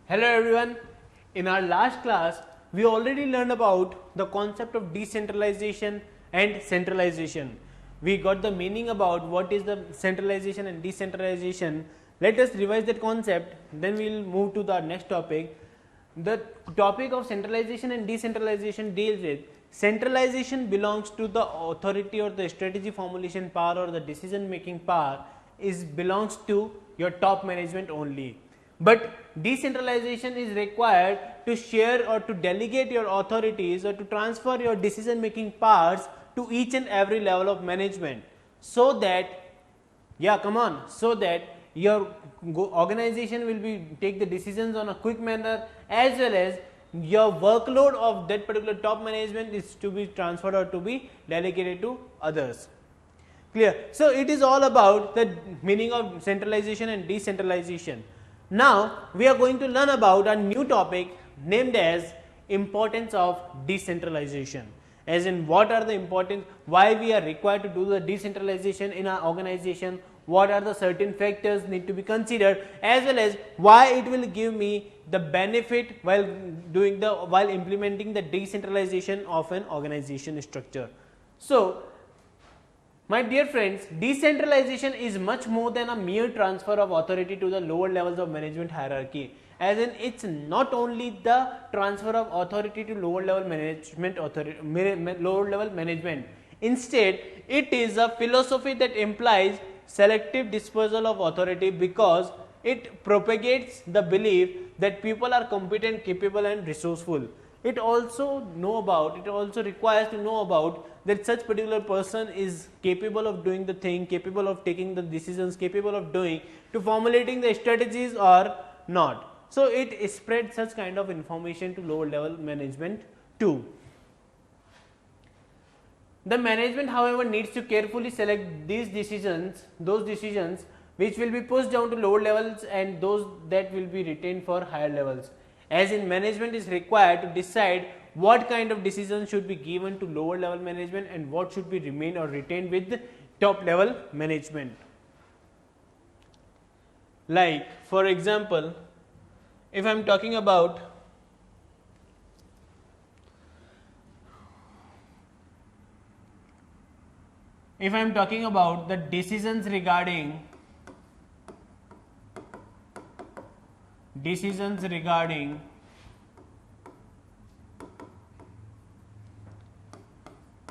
Hello everyone. In our last class, we already learned about the concept of decentralization and centralization. We got the meaning about what is the centralization and decentralization. Let us revise that concept, then we will move to the next topic. The topic of centralization and decentralization deals with centralization belongs to the authority or the strategy formulation power or the decision making power belongs to your top management only. But decentralization is required to share or to delegate your authorities or to transfer your decision making powers to each and every level of management, so that so that your organization will be take the decisions on a quick manner, as well as your workload of that particular top management is to be transferred or to be delegated to others. Clear? So it is all about the meaning of centralization and decentralization. Now we are going to learn about a new topic named as importance of decentralization, as in what are the importance, why we are required to do the decentralization in our organization, what are the certain factors need to be considered, as well as why it will give me the benefit while implementing the decentralization of an organization structure. So my dear friends, decentralization is much more than a mere transfer of authority to the lower levels of management hierarchy. As in, it's not only the transfer of authority to lower level management. Instead, it is a philosophy that implies selective dispersal of authority, because it propagates the belief that people are competent, capable, and resourceful. It also requires to know about that such particular person is capable of doing the thing, capable of taking the decisions, capable of doing to formulating the strategies or not. So it spreads such kind of information to lower level management too. The management, however, needs to carefully select those decisions which will be pushed down to lower levels and those that will be retained for higher levels. As in, management is required to decide what kind of decisions should be given to lower level management and what should be remain or retained with top level management. Like, for example, if I am talking about the decisions regarding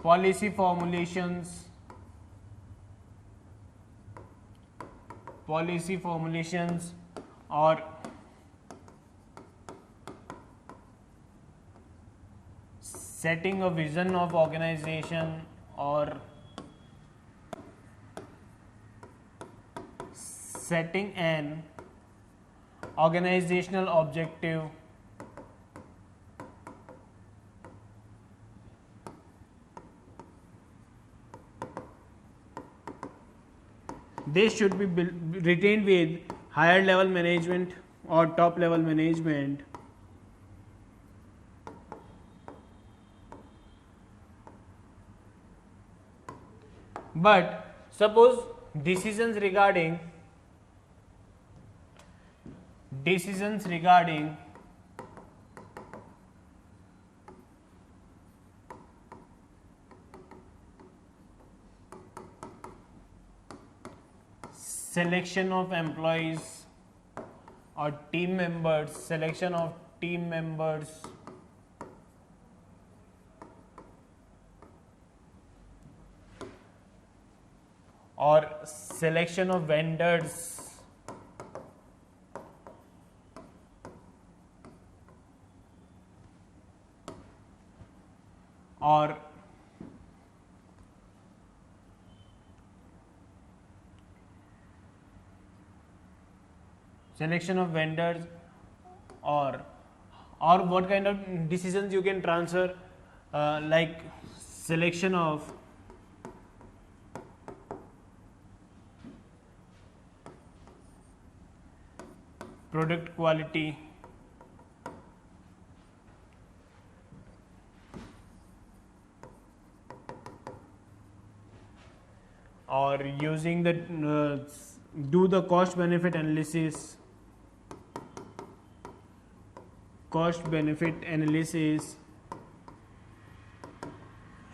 policy formulations or setting a vision of organization or setting an organizational objective, this should be retained with higher level management or top level management. But suppose decisions regarding selection of employees or selection of team members or selection of vendors or what kind of decisions you can transfer, like selection of product quality or using the do the cost benefit analysis cost benefit analysis,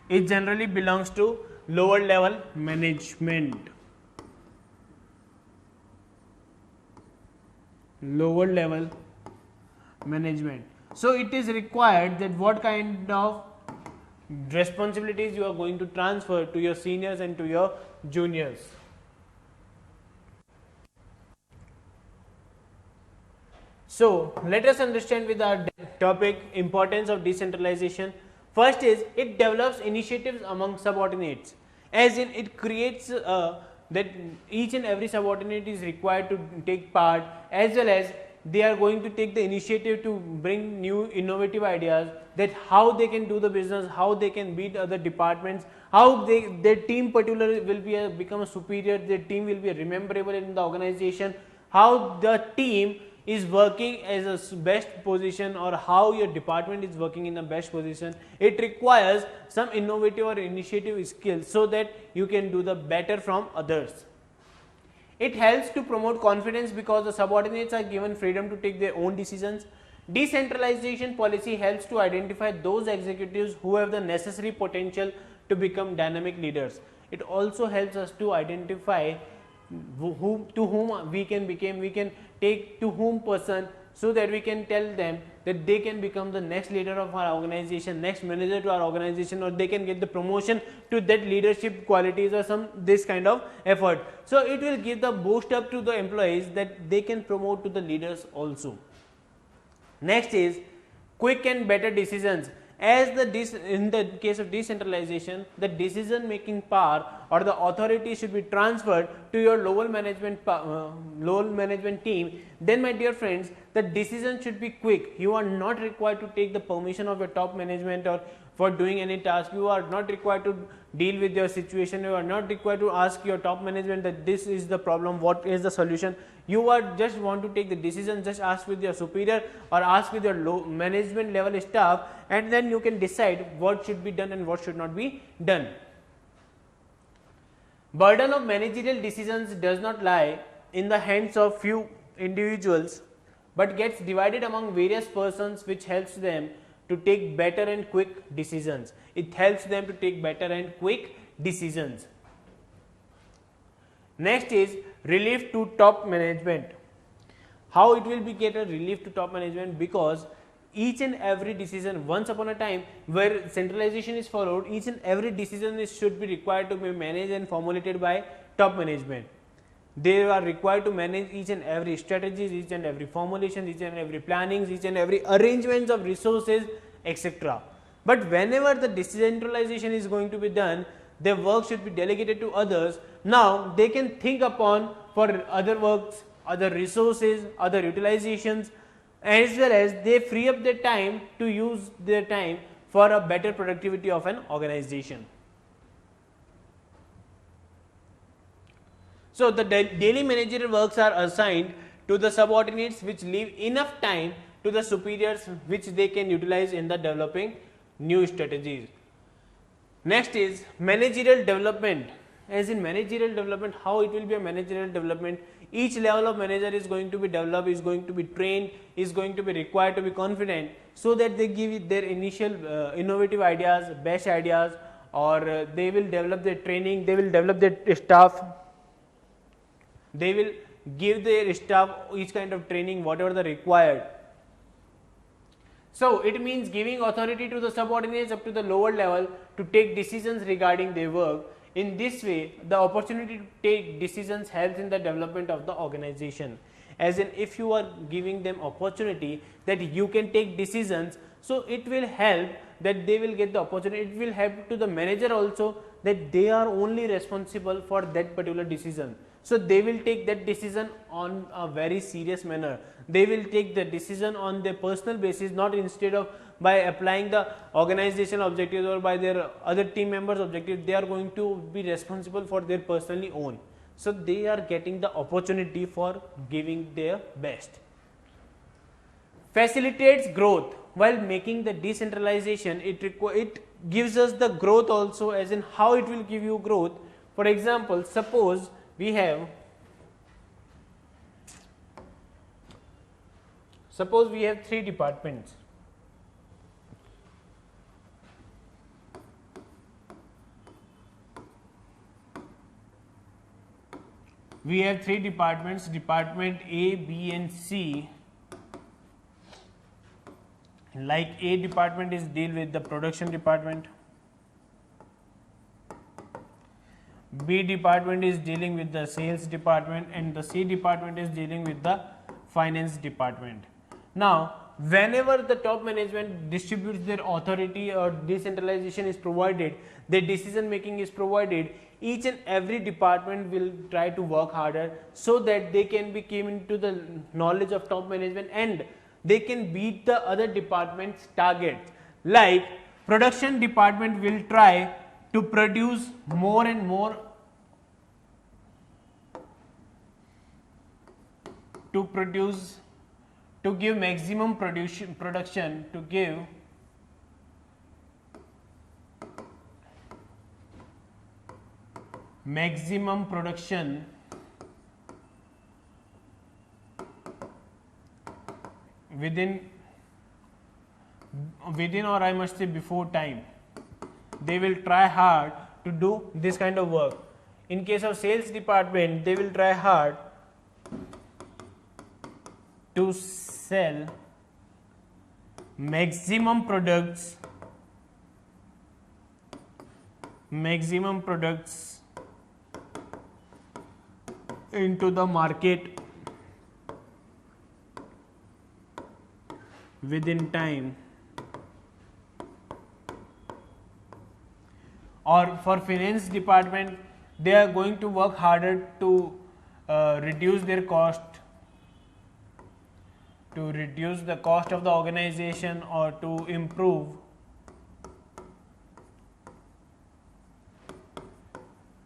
it generally belongs to lower level management. Lower level management. So it is required that what kind of responsibilities you are going to transfer to your seniors and to your juniors. So let us understand with our topic importance of decentralization. First is it develops initiatives among subordinates, as in it creates that each and every subordinate is required to take part, as well as they are going to take the initiative to bring new innovative ideas, that how they can do the business, how they can beat other departments, how their team particularly will be become a superior, their team will be rememberable in the organization, how the team is working as a best position, or how your department is working in the best position. It requires some innovative or initiative skills so that you can do the better from others. It helps to promote confidence because the subordinates are given freedom to take their own decisions. Decentralization policy helps to identify those executives who have the necessary potential to become dynamic leaders. It also helps us to identify to whom we can take to whom person, so that we can tell them that they can become the next leader of our organization, next manager to our organization, or they can get the promotion to that leadership qualities or some this kind of effort. So it will give the boost up to the employees that they can promote to the leaders also. Next is quick and better decisions. As in the case of decentralization, the decision making power or the authority should be transferred to your lower management team. Then my dear friends, the decision should be quick. You are not required to take the permission of your top management or for doing any task. You are not required to deal with your situation. You are not required to ask your top management that this is the problem, what is the solution. You are just want to take the decision, just ask with your superior or ask with your low management level staff, and then you can decide what should be done and what should not be done. Burden of managerial decisions does not lie in the hands of few individuals, but gets divided among various persons, which helps them to take better and quick decisions. It helps them to take better and quick decisions. Next is relief to top management. How it will be get a relief to top management? Because each and every decision, once upon a time where centralization is followed, each and every decision should be required to be managed and formulated by top management. They are required to manage each and every strategies, each and every formulations, each and every plannings, each and every arrangements of resources, etc. But whenever the decentralization is going to be done, their work should be delegated to others. Now they can think upon for other works, other resources, other utilizations, as well as they free up their time to use their time for a better productivity of an organization. So the daily managerial works are assigned to the subordinates, which leave enough time to the superiors, which they can utilize in the developing new strategies. Next is managerial development. As in managerial development, how it will be a managerial development? Each level of manager is going to be developed, is going to be trained, is going to be required to be confident, so that they give their initial innovative ideas, best ideas, or they will develop their training, they will develop their staff, they will give their staff each kind of training, whatever the required. So it means giving authority to the subordinates up to the lower level to take decisions regarding their work. In this way, the opportunity to take decisions helps in the development of the organization. As in, if you are giving them opportunity that you can take decisions, so it will help that they will get the opportunity. It will help to the manager also that they are only responsible for that particular decision. So they will take that decision on a very serious manner. They will take the decision on their personal basis, not instead of by applying the organizational objectives or by their other team members' objectives. They are going to be responsible for their personally own. So they are getting the opportunity for giving their best. Facilitates growth. While making the decentralization, it gives us the growth also, as in how it will give you growth. For example, suppose we have Suppose we have three departments. We have three departments, department A, B and C. Like A department is deal with the production department, B department is dealing with the sales department, and the C department is dealing with the finance department. Now, whenever the top management distributes their authority or decentralization is provided, their decision making is provided, each and every department will try to work harder so that they can be came into the knowledge of top management and they can beat the other department's targets. Like production department will try to produce more and more, to give maximum production, to give maximum production within or I must say before time. They will try hard to do this kind of work. In case of sales department, they will try hard to sell maximum products into the market within time. Or for finance department, they are going to work harder to reduce their cost, to reduce the cost of the organization or to improve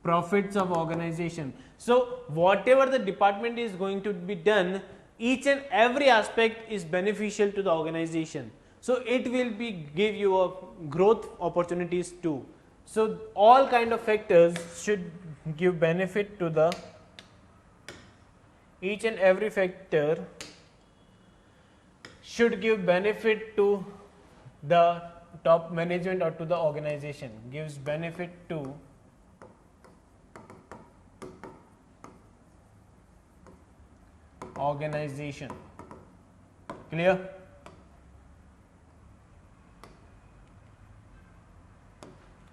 profits of organization. So whatever the department is going to be done, each and every aspect is beneficial to the organization. So it will be give you a growth opportunities too. So all kind of factors should give benefit to the, each and every factor should give benefit to the top management or to the organization, gives benefit to organization. Clear?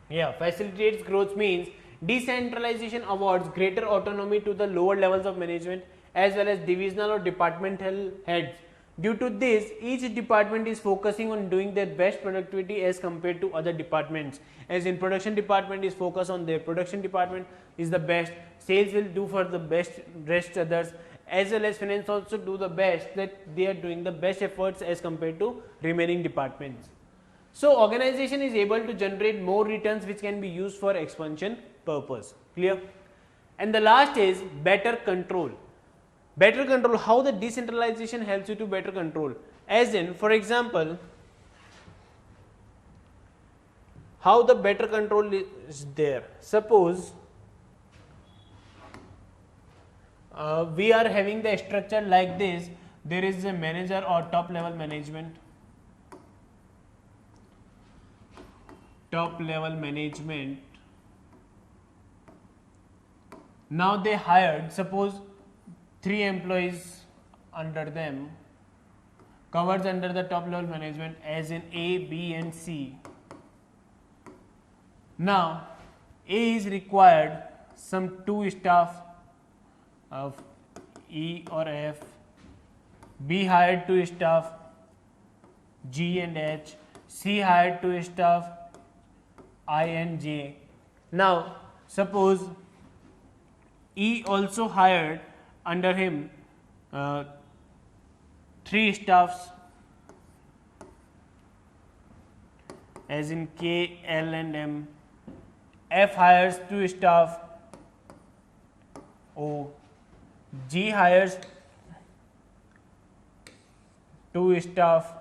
Yeah, facilitates growth means decentralization awards greater autonomy to the lower levels of management as well as divisional or departmental heads. Due to this, each department is focusing on doing their best productivity as compared to other departments. As in production department is focused on their production department is the best, sales will do for the best, rest others, as well as finance also do the best, that they are doing the best efforts as compared to remaining departments. So organization is able to generate more returns which can be used for expansion purpose. Clear? And the last is better control. Better control, how the decentralization helps you to better control. As in, for example, how the better control is there. Suppose we are having the structure like this, there is a manager or top level management. Top level management. Now they hired, suppose 3 employees under them, covers under the top level management as in A, B and C. Now A is required some 2 staff of E or F, B hired 2 staff G and H, C hired 2 staff I and J. Now suppose E also hired under him 3 staffs as in K, L and M. F hires 2 staff O. G hires 2 staff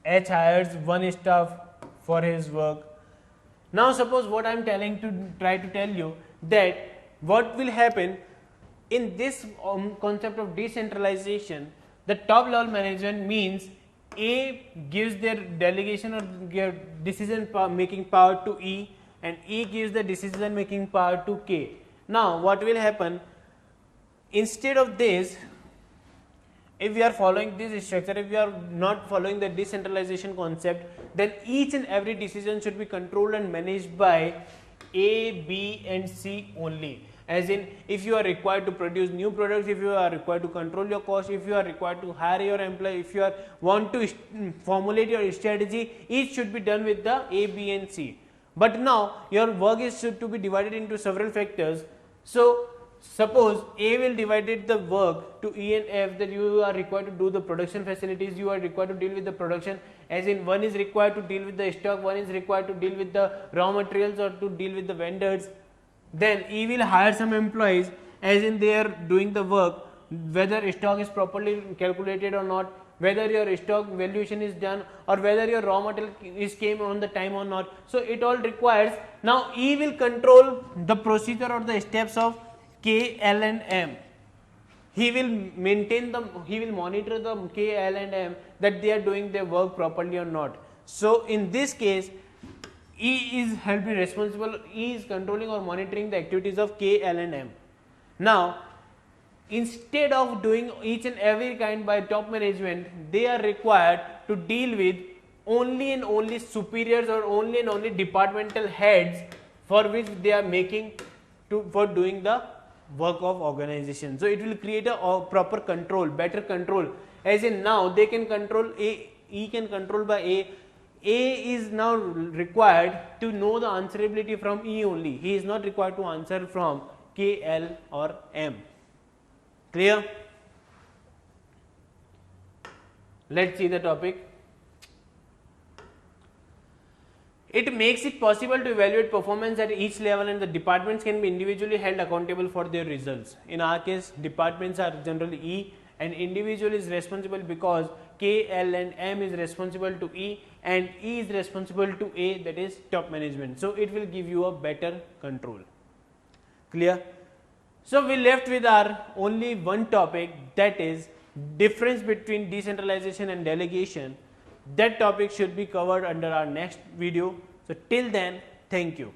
H hires 1 staff for his work. Now suppose what I am try to tell you, that what will happen in this concept of decentralization, the top level management means A gives their delegation or their decision making power to E, and E gives the decision making power to K. Now what will happen, instead of this, if we are following this structure, if we are not following the decentralization concept, then each and every decision should be controlled and managed by A, B and C only. As in, if you are required to produce new products, if you are required to control your cost, if you are required to hire your employee, if you are want to formulate your strategy, each should be done with the A, B and C. But now your work is to be divided into several factors. So suppose A will divided the work to E and F, that you are required to do the production facilities, you are required to deal with the production, as in one is required to deal with the stock, one is required to deal with the raw materials or to deal with the vendors. Then E will hire some employees, as in they are doing the work, whether stock is properly calculated or not, whether your stock valuation is done, or whether your raw material is came on the time or not. So it all requires, now E will control the procedure or the steps of K, L and M. He will monitor the K, L and M, that they are doing their work properly or not. So in this case, E is responsible, E is controlling or monitoring the activities of K, L and M. Now instead of doing each and every kind by top management, they are required to deal with only and only superiors or only and only departmental heads, for which they are making for doing the work of organization. So it will create a proper control, better control, as in now they can control A, E can control by A. A is now required to know the answerability from E only. He is not required to answer from K, L or M. Clear? Let's see the topic. It makes it possible to evaluate performance at each level, and the departments can be individually held accountable for their results. In our case, departments are generally E, and individual is responsible because K, L and M is responsible to E, and E is responsible to A, that is top management. So it will give you a better control. Clear? So we left with our only one topic, that is difference between decentralization and delegation. That topic should be covered under our next video. So till then, thank you.